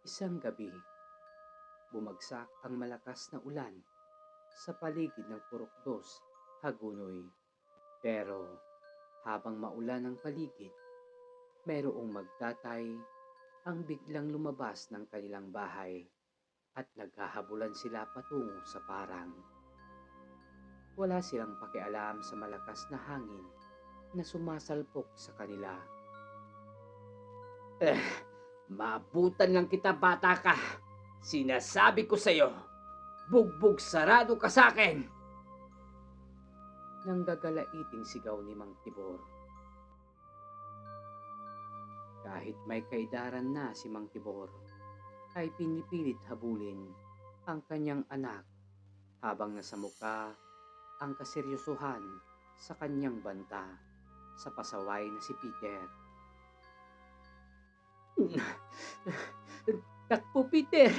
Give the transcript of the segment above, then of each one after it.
Isang gabi, bumagsak ang malakas na ulan sa paligid ng Purukdos, Hagunoy. Pero habang maulan ang paligid, mayroong magtatay ang biglang lumabas ng kanilang bahay at naghahabulan sila patungo sa parang. Wala silang pakialam sa malakas na hangin na sumasalpok sa kanila. Maabutan lang kita, bata ka. Sinasabi ko sa'yo, bugbog sarado ka sa akin. Nang gagalaiting sigaw ni Mang Tibor. Kahit may kaedaran na si Mang Tibor, ay pinipilit habulin ang kanyang anak habang nasa muka ang kaseryosohan sa kanyang banta sa pasaway na si Peter. Takbo, Peter!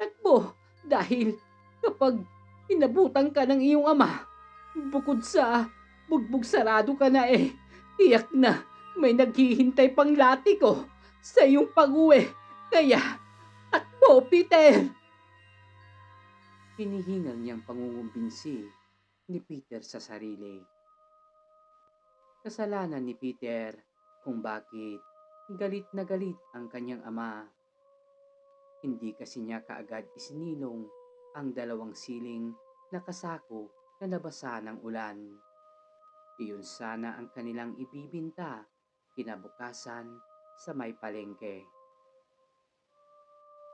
Takbo! Dahil kapag inabutan ka ng iyong ama, bukod sa bugbog sarado ka na tiyak na may naghihintay pang lati ko sa iyong pag-uwi. Kaya, takbo, Peter! Hinihingal niyang pangungumbinsi ni Peter sa sarili. Kasalanan ni Peter kung bakit galit na galit ang kanyang ama. Hindi kasi niya kaagad isinilong ang 2 siling na kasako na nabasa ng ulan. Iyon sana ang kanilang ibibinta kinabukasan sa may palengke.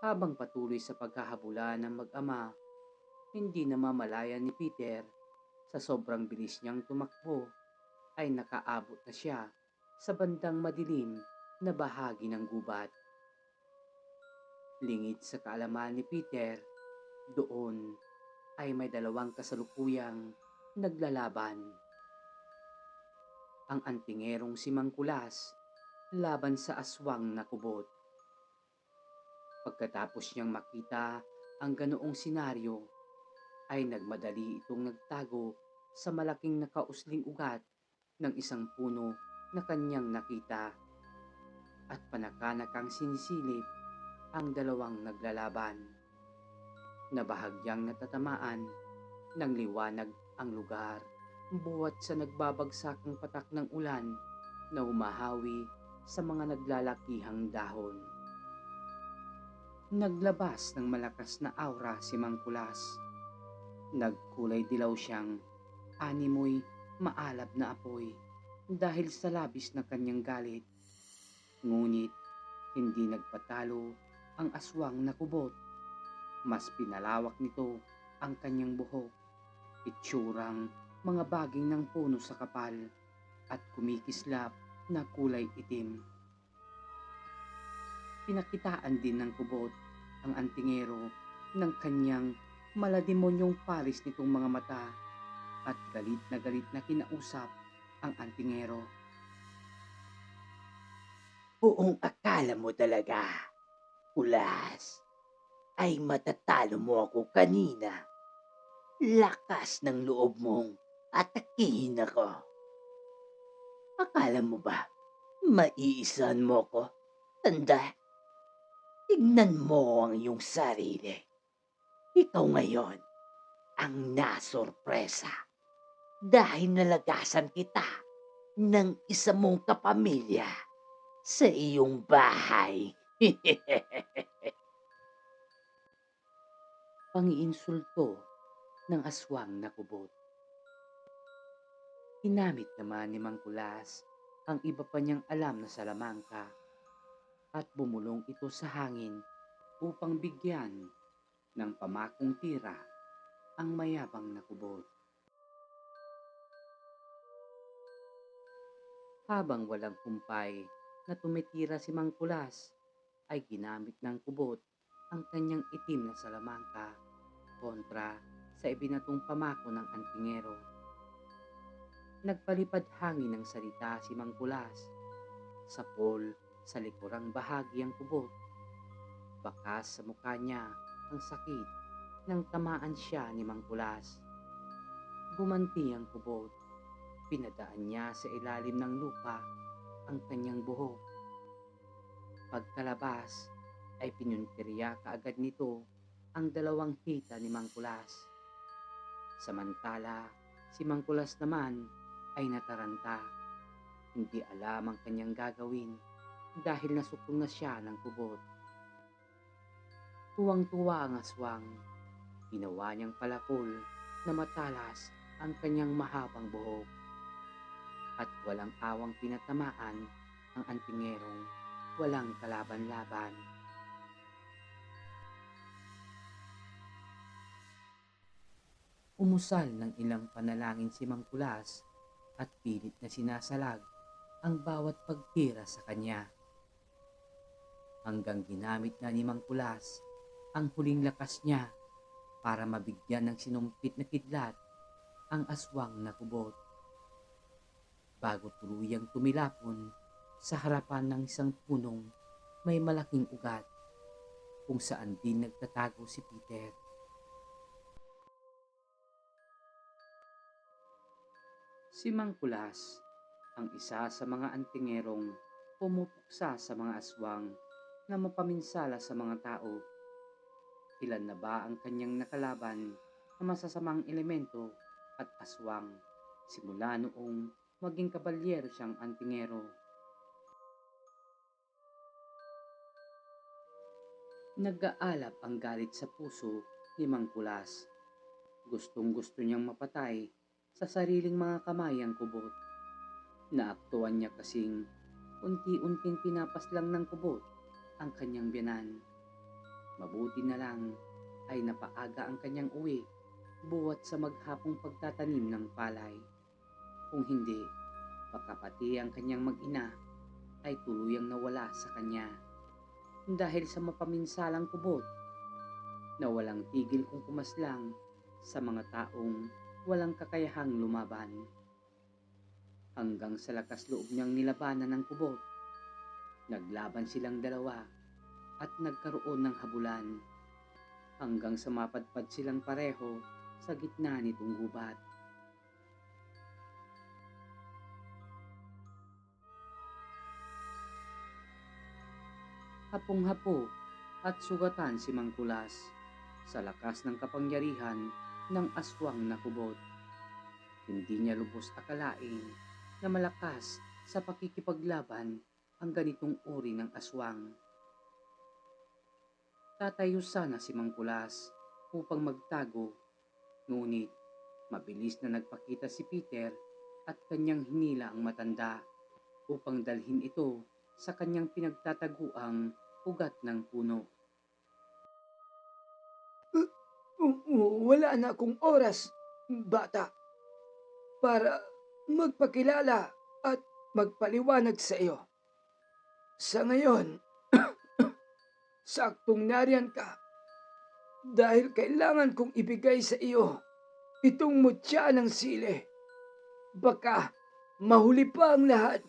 Habang patuloy sa paghahabulan ng mag-ama, hindi namamalayan ni Peter sa sobrang bilis niyang tumakbo ay nakaabot na siya sa bandang madilim na bahagi ng gubat. Lingid sa kaalaman ni Peter, doon ay may 2 kasalukuyang naglalaban. Ang antingerong si Mangkulas laban sa aswang na Kubot. Pagkatapos niyang makita ang ganoong senaryo, ay nagmadali itong nagtago sa malaking nakausling ugat ng isang puno na kanyang nakita. At panakanakang sinisilip ang 2 naglalaban. Nabahagyang natatamaan ng liwanag ang lugar buhat sa nagbabagsakang patak ng ulan na humahawi sa mga naglalakihang dahon. Naglabas ng malakas na aura si Mangkulas. Nagkulay dilaw siyang animoy maalab na apoy dahil sa labis na kanyang galit. Ngunit hindi nagpatalo ang aswang na Kubot. Mas pinalawak nito ang kanyang buhok, itsurang mga baging ng puno sa kapal at kumikislap na kulay itim. Pinakitaan din ng Kubot ang antingero ng kanyang malademonyong paris nitong mga mata at galit na kinausap ang antingero. Buong akala mo talaga, Kulas, ay matatalo mo ako kanina. Lakas ng loob mong atakihin ako. Akala mo ba maiisan mo ko? Tanda, tignan mo ang iyong sarili. Ikaw ngayon ang nasorpresa dahil nalagasan kita ng isa mong kapamilya sa iyong bahay. Pangiinsulto ng aswang na Kubot. Hinamit naman ni Mangkulas ang iba pa niyang alam na salamangka at bumulong ito sa hangin upang bigyan ng pamakong tira ang mayabang na Kubot. Habang walang humpay na tumitira si Mangkulas, ay ginamit ng Kubot ang kanyang itim na salamangka kontra sa ibinatong pamako ng antingero. Nagpalipad hangin ng salita si Mangkulas. Sapol sa likurang bahagi ang Kubot. Bakas sa mukha niya ang sakit nang tamaan siya ni Mangkulas. Gumanti ang Kubot. Pinadaan niya sa ilalim ng lupa ang kanyang buhok. Pagkalabas, ay pinuntirya kaagad nito ang dalawang hita ni Mangkulas. Samantala, si Mangkulas naman ay nataranta. Hindi alam ang kanyang gagawin dahil nasukol na siya ng kubot. Tuwang-tuwa ang aswang. Ginawa niyang palakol na matalas ang kanyang mahabang buhok. At walang awang pinatamaan ang antingerong walang kalaban-laban. Umusal ng ilang panalangin si Mangkulas at pilit na sinasalag ang bawat pagtira sa kanya. Hanggang ginamit na ni Mangkulas ang huling lakas niya para mabigyan ng sinumpit na kidlat ang aswang na kubot. Bago tuluyang tumilapon sa harapan ng isang punong may malaking ugat kung saan din nagtatago si Peter. Si Mangkulas, ang isa sa mga antingerong pumupuksa sa mga aswang na mapaminsala sa mga tao. Ilan na ba ang kanyang nakalaban na masasamang elemento at aswang simula noong maging kabalyero siyang antingero. Nag-aalab ang galit sa puso ni Mangkulas. Gustong-gusto niyang mapatay sa sariling mga kamay ang kubot. Naaktuan niya kasing unti-unting pinapaslang ng kubot ang kanyang biyanan. Mabuti na lang ay napaaga ang kanyang uwi buwat sa maghapong pagtatanim ng palay. Kung hindi, baka pati ang kanyang mag-ina ay tuluyang nawala sa kanya dahil sa mapaminsalang kubot na walang tigil kung pumaslang sa mga taong walang kakayahang lumaban. Hanggang sa lakas loob niyang nilabanan ng kubot, naglaban silang dalawa at nagkaroon ng habulan hanggang sa mapadpad silang pareho sa gitna nitong gubat. Hapong-hapo at sugatan si Mangkulas sa lakas ng kapangyarihan ng aswang na kubot. Hindi niya lubos akalain na malakas sa pakikipaglaban ang ganitong uri ng aswang. Tatayo sana si Mangkulas upang magtago, ngunit mabilis na nagpakita si Peter at kanyang hinila ang matanda upang dalhin ito sa kanyang pinagtataguang ugat ng puno. Wala na akong oras, bata, para magpakilala at magpaliwanag sa iyo. Sa ngayon, saktong nariyan ka dahil kailangan kong ibigay sa iyo itong mutya ng sili. Baka mahuli pa ang lahat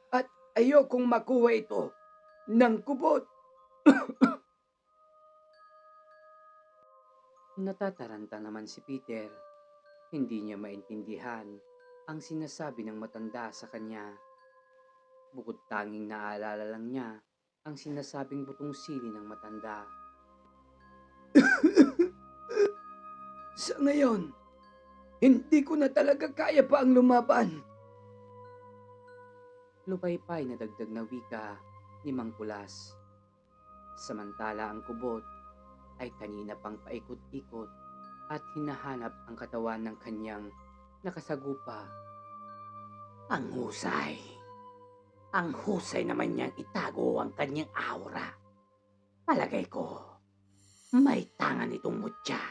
at ayokong makuha ito ng kubot. Natataranta naman si Peter. Hindi niya maintindihan ang sinasabi ng matanda sa kanya. Bukod tanging naalala lang niya ang sinasabing butong sili ng matanda. Sa ngayon, hindi ko na talaga kaya pa ang lumaban. Lupaypay na dagdag na wika ni Mangkulas. Samantala ang kubot ay kanina pang paikot-ikot at hinahanap ang katawan ng kanyang nakasagupa. Ang husay. Ang husay naman niyang itago ang kanyang aura. Palagay ko, may tangan itong mutya.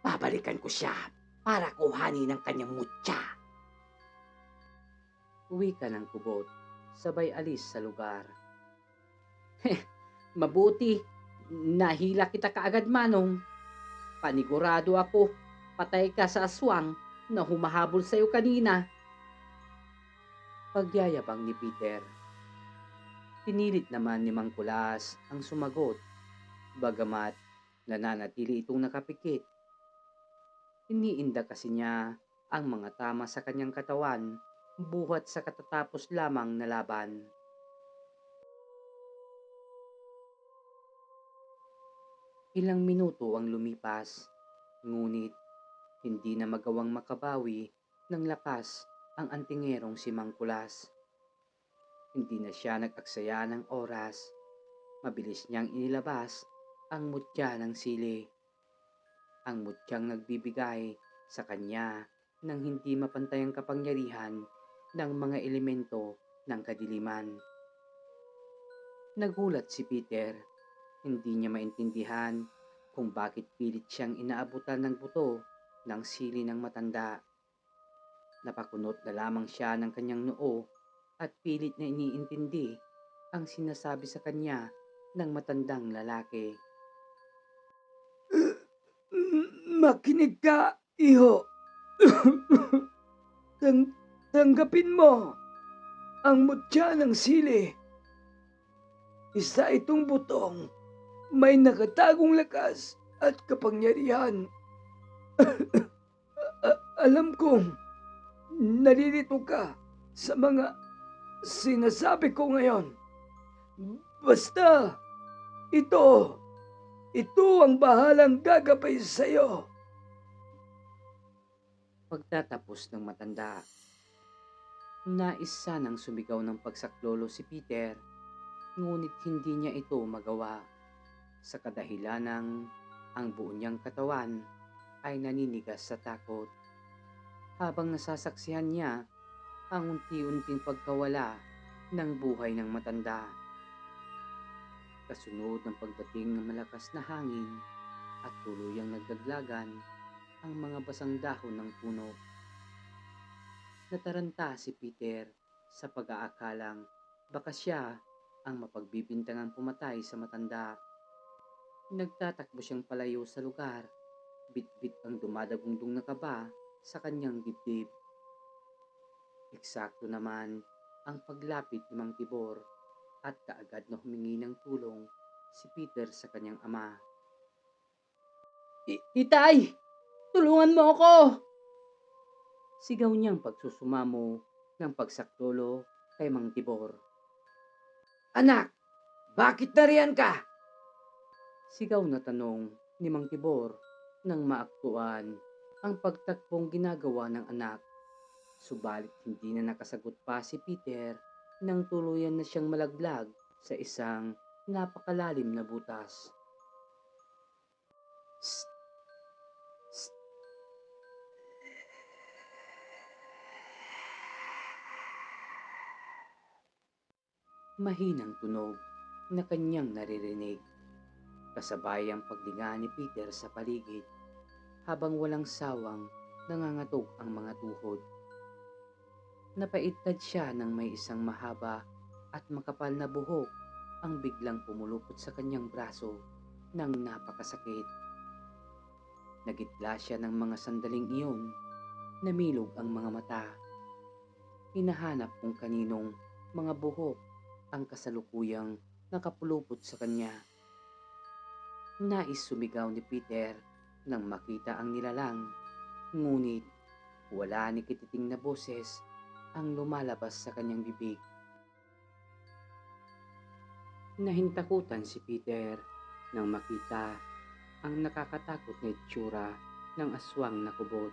Babalikan ko siya para kuhanin ang kanyang mutya. Wika ng kubot, sabay alis sa lugar. Mabuti, nahila kita kaagad, Manong. Panigurado ako, patay ka sa aswang na humahabol sa'yo kanina. Pagyayabang ni Peter. Pinilit naman ni Mangkulas ang sumagot, bagamat nananatili itong nakapikit. Iniinda kasi niya ang mga tama sa kanyang katawan buhat sa katatapos lamang na laban. Ilang minuto ang lumipas, ngunit hindi na magawang makabawi ng lakas ang antingerong si Mangkulas. Hindi na siya nag-aksaya ng oras. Mabilis niyang inilabas ang mutya ng sili. Ang mutyang nagbibigay sa kanya ng hindi mapantayang kapangyarihan ng mga elemento ng kadiliman. Nagulat si Peter. Hindi niya maintindihan kung bakit pilit siyang inaabutan ng buto ng sili ng matanda. Napakunot na lamang siya ng kanyang noo at pilit na iniintindi ang sinasabi sa kanya ng matandang lalaki. Makinig ka, iho. Tanggapin mo ang mutya ng sili. Isa itong butong may nakatagong lakas at kapangyarihan. Alam kong nalilito ka sa mga sinasabi ko ngayon. Basta, ito ang bahalang gagabay sa'yo. Pagtatapos ng matanda, nais sanang sumigaw ng pagsaklolo si Peter, ngunit hindi niya ito magawa sa kadahilanang ang buo niyang katawan ay naninigas sa takot. Habang nasasaksihan niya ang unti-unting pagkawala ng buhay ng matanda. Kasunod ng pagdating ng malakas na hangin at tuluyang nagdaglagan ang mga basang dahon ng puno. Nataranta si Peter sa pag-aakalang baka siya ang mapagbibintangang pumatay sa matanda. Nagtatakbo siyang palayo sa lugar, bit-bit ang dumadagundong na kaba sa kanyang dibdib. Eksakto naman ang paglapit ni Mang Tibor at kaagad na humingi ng tulong si Peter sa kanyang ama. Itay! Tulungan mo ako! Sigaw niyang pagsusumamo ng pagsaklolo kay Mang Tibor. Anak, bakit nariyan ka? Sigaw na tanong ni Mang Tibor nang maaktuan ang pagtakbong ginagawa ng anak. Subalit hindi na nakasagot pa si Peter nang tuluyan na siyang malaglag sa isang napakalalim na butas. Psst! Psst! Mahinang tunog na kanyang naririnig. Kasabay ang paglinga ni Peter sa paligid habang walang sawang nangangatog ang mga tuhod. Napaitad siya ng may isang mahaba at makapal na buhok ang biglang pumulupot sa kanyang braso ng napakasakit. Nagitla siya ng mga sandaling iyon, namilog ang mga mata. Hinahanap kung kaninong mga buhok ang kasalukuyang nakapulupot sa kanya. Nais sumigaw ni Peter nang makita ang nilalang, ngunit wala ni kititing na boses ang lumalabas sa kanyang bibig. Nahintakutan si Peter nang makita ang nakakatakot na itsura ng aswang na kubot.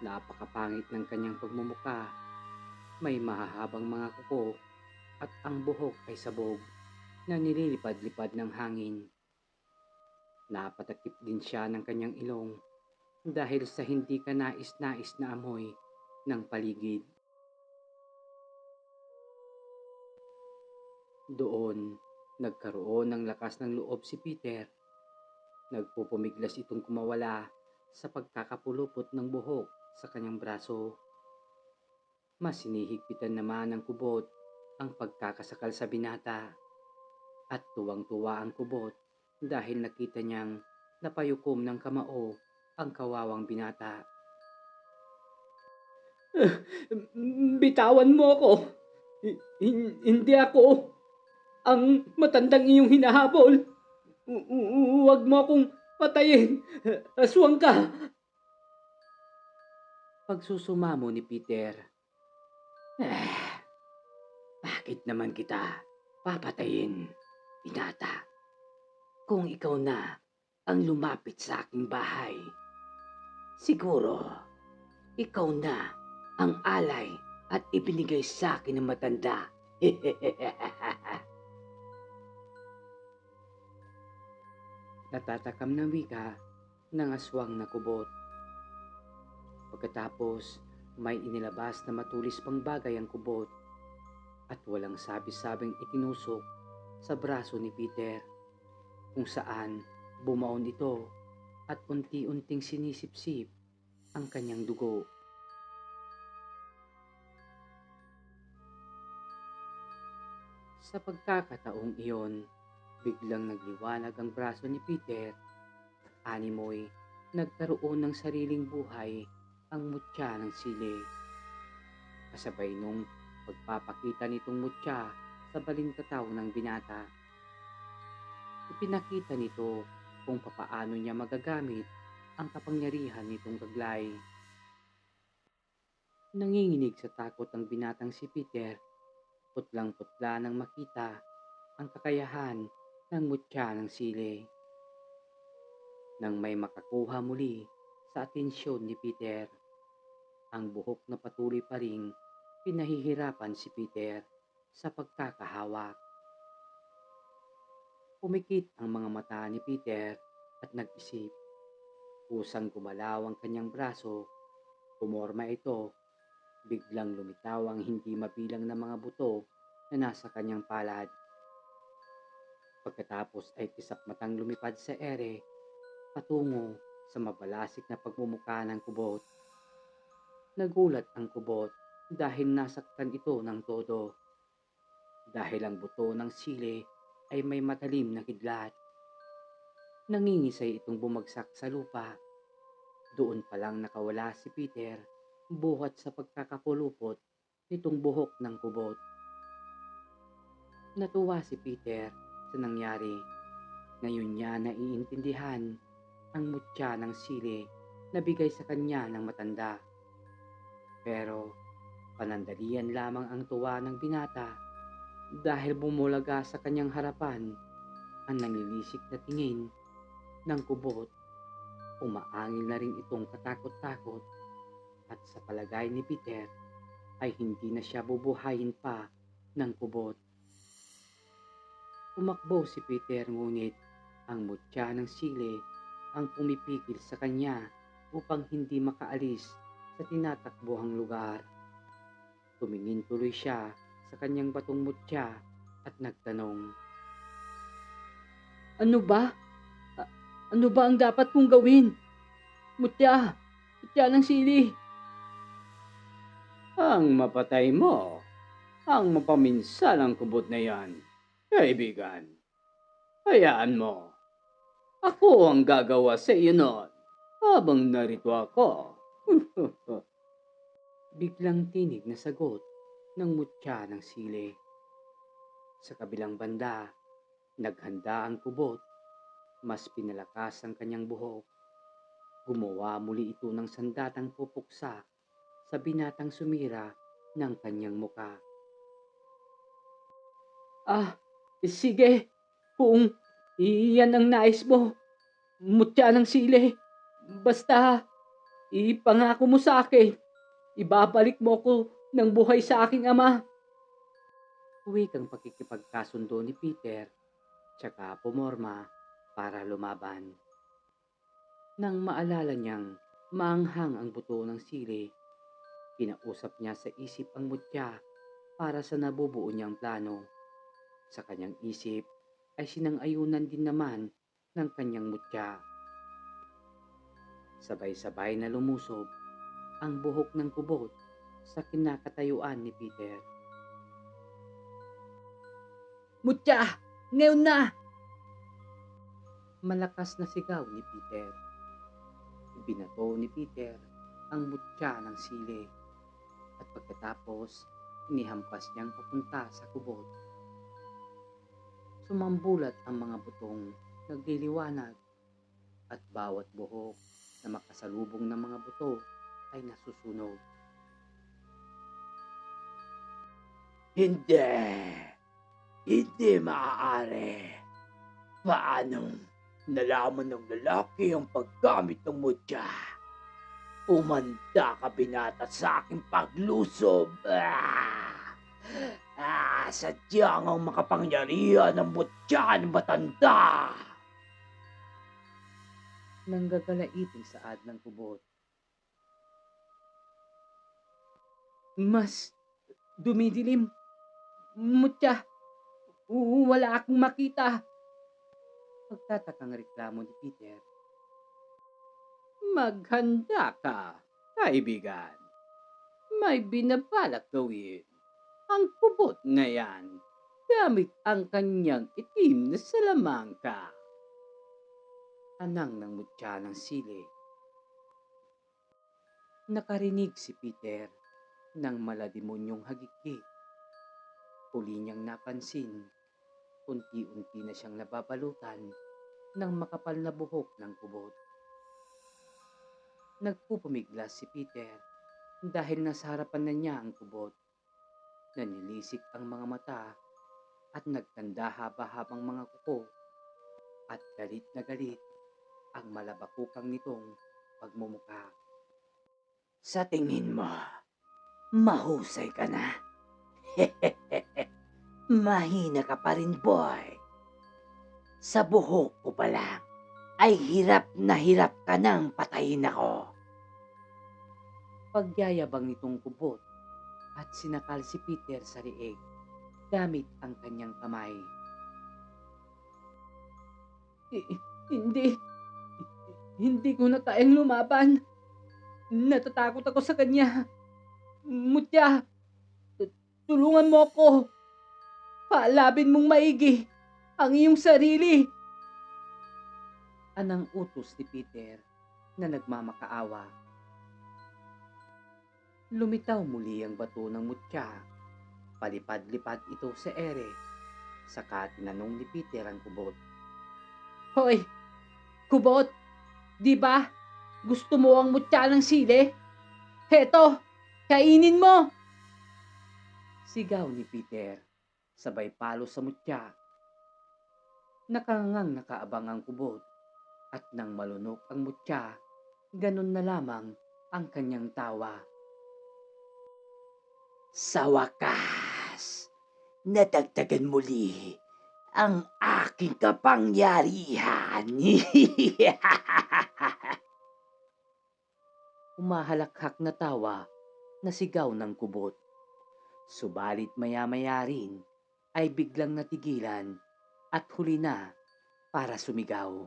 Napakapangit ng kanyang pagmumuka. May mahahabang mga kuko at ang buhok ay sabog na nililipad-lipad ng hangin. Napatakip din siya ng kanyang ilong dahil sa hindi ka nais-nais na amoy ng paligid. Doon, nagkaroon ng lakas ng loob si Peter. Nagpupumiglas itong kumawala sa pagkakapulupot ng buhok sa kanyang braso. Mas sinihigpitan naman ng kubot ang pagkakasakal sa binata. At tuwang-tuwa ang kubot dahil nakita niyang napayukom ng kamao ang kawawang binata. Bitawan mo ako. Hindi ako ang matandang iyong hinahabol. Huwag mo akong patayin. Aswang ka. Pagsusumamo ni Peter. Bakit naman kita papatayin, binata? Kung ikaw na ang lumapit sa aking bahay. Siguro, ikaw na ang alay at ibinigay sa akin ng matanda. Natatakam na wika ng aswang na kubot. Pagkatapos, may inilabas na matulis pang bagay ang kubot at walang sabi-sabing itinusok sa braso ni Peter, kung saan bumaon ito at unti-unting sinisipsip ang kanyang dugo. Sa pagkakataong iyon, biglang nagliwanag ang braso ni Peter at animoy nagkaroon ng sariling buhay ang mutya ng sili. Kasabay nung pagpapakita nitong mutya sa balintataw ng binata. Ipinakita nito kung papaano niya magagamit ang kapangyarihan nitong gaglay. Nanginginig sa takot ang binatang si Peter, putlang-putla nang makita ang kakayahan ng mutya ng sili. Nang may makakuha muli sa atensyon ni Peter, ang buhok na patuloy pa ring pinahihirapan si Peter sa pagkakahawak. Pumikit ang mga mata ni Peter at nag-isip. Kusang gumalaw ang kanyang braso, pumorma ito, biglang lumitaw ang hindi mabilang na mga buto na nasa kanyang palad. Pagkatapos ay kisap matang lumipad sa ere patungo sa mabalasik na pagmumuka ng kubot. Nagulat ang kubot dahil nasaktan ito ng todo. Dahil ang buto ng sili ay may matalim na kidlat. Nangingisay itong bumagsak sa lupa. Doon pa lang nakawala si Peter buhat sa pagkakapulupot nitong buhok ng kubot. Natuwa si Peter sa nangyari. Ngayon niya naiintindihan ang mutya ng sili na bigay sa kanya ng matanda. Pero panandalian lamang ang tuwa ng binata dahil bumulaga sa kanyang harapan ang nanlilisik na tingin ng kubot. Umaangil na rin itong katakot-takot at sa palagay ni Peter ay hindi na siya bubuhayin pa ng kubot. Umakbo si Peter ngunit ang mutya ng sili ang pumipigil sa kanya upang hindi makaalis sa tinatakbuhang lugar. Tumingin tuloy siya sa kanyang batong mutya at nagtanong, "Ano ba? Ano ba ang dapat kong gawin? Mutya ng sili." Ang mapatay mo, ang mapaminsalang kubot na yan, kaibigan. Hayaan mo. Ako ang gagawa sa iyo noon habang narito ako. Biglang tinig na sagot ng mutya ng sili. Sa kabilang banda, naghanda ang kubot. Mas pinalakas ang kanyang buhok. Gumawa muli ito ng sandatang pupuksa sa binatang sumira ng kanyang muka. Sige, kung iyan ang nais mo, mutya ng sili. Basta, ipangako mo sa akin, ibabalik mo ko ng buhay sa aking ama. Wikang pakikipagkasundo ni Peter, tsaka pumorma para lumaban. Nang maalala niyang maanghang ang buto ng sili, kinausap niya sa isip ang mutya para sa nabubuo niyang plano. Sa kanyang isip ay sinang-ayunan din naman ng kanyang mutya. Sabay-sabay na lumusob ang buhok ng kubot sa kinakatayuan ni Peter. "Mutya! Ngayon na!" Malakas na sigaw ni Peter. Ibinato ni Peter ang mutya ng sili at pagkatapos inihampas niyang papunta sa kubot. Sumambulat ang mga butong nagliliwanag at bawat buhok na makasalubong ng mga buto ay nasusunog. Hindi maaari. Paanong nalaman ng lalaki ang paggamit ng mutya. Umanda ka binata sa aking paglusob. Sadyang ang makapangyarihan ng mutya ng matanda. Nanggagalaitong saad ng kubot. Mas dumidilim. Mutya, wala akong makita. Pagtatakang reklamo ni Peter. Maghanda ka, kaibigan. May binabalak gawin ang kubot na yan gamit ang kanyang itim na salamangka. Anang ng mutya ng sili. Nakarinig si Peter ng malademonyong hagikik. Huli niyang napansin, unti-unti na siyang nababalutan ng makapal na buhok ng kubot. Nagpupumiglas si Peter dahil nasa harapan na niya ang kubot. Nanilisik ang mga mata at nagtanda haba-habang mga kuko at galit na galit ang malabakukang nitong pagmumukha. Sa tingin mo, mahusay ka na? Mahina ka pa rin, boy. Sa buhok ko pa lang, ay hirap na hirap ka nang patayin ako. Pagyayabang nitong kubot at sinakal si Peter sa liig gamit ang kanyang kamay. Hindi ko na kayang lumaban. Natatakot ako sa kanya. Mutya, tulungan mo ako. Paalabin mong maigi ang iyong sarili. Anang utos ni Peter na nagmamakaawa. Lumitaw muli ang bato ng mutya. Palipad-lipad ito sa ere. Saka tinanong ni Peter ang kubot. Hoy, kubot, di ba gusto mo ang mutya ng sili? Heto, kainin mo! Sigaw ni Peter, sabay palo sa mutya. Nakangang nakaabang ang kubot at nang malunok ang mutya, ganun na lamang ang kanyang tawa. Sa wakas, nadagdagan muli ang aking kapangyarihan. Umahalakhak na tawa na sigaw ng kubot. Subalit maya-maya rin ay biglang natigilan at huli na para sumigaw.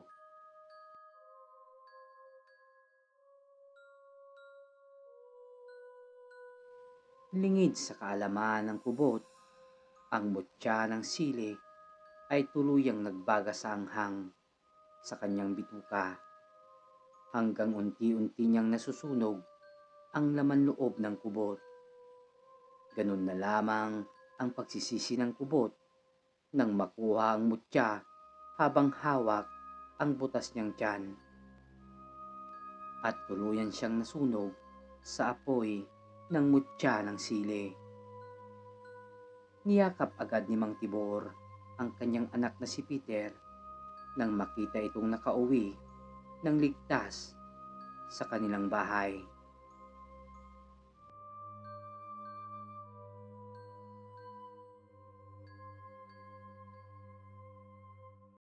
Lingid sa kaalaman ng kubot, ang mutya ng sili ay tuluyang nagbaga sa anghang sa kanyang bituka hanggang unti-unti niyang nasusunog ang laman loob ng kubot. Ganun na lamang ang pagsisisi ng kubot nang makuha ang mutya habang hawak ang butas niyang tiyan. At tuluyan siyang nasunog sa apoy ng mutya ng sili. Niyakap agad ni Mang Tibor ang kanyang anak na si Peter nang makita itong nakauwi ng ligtas sa kanilang bahay.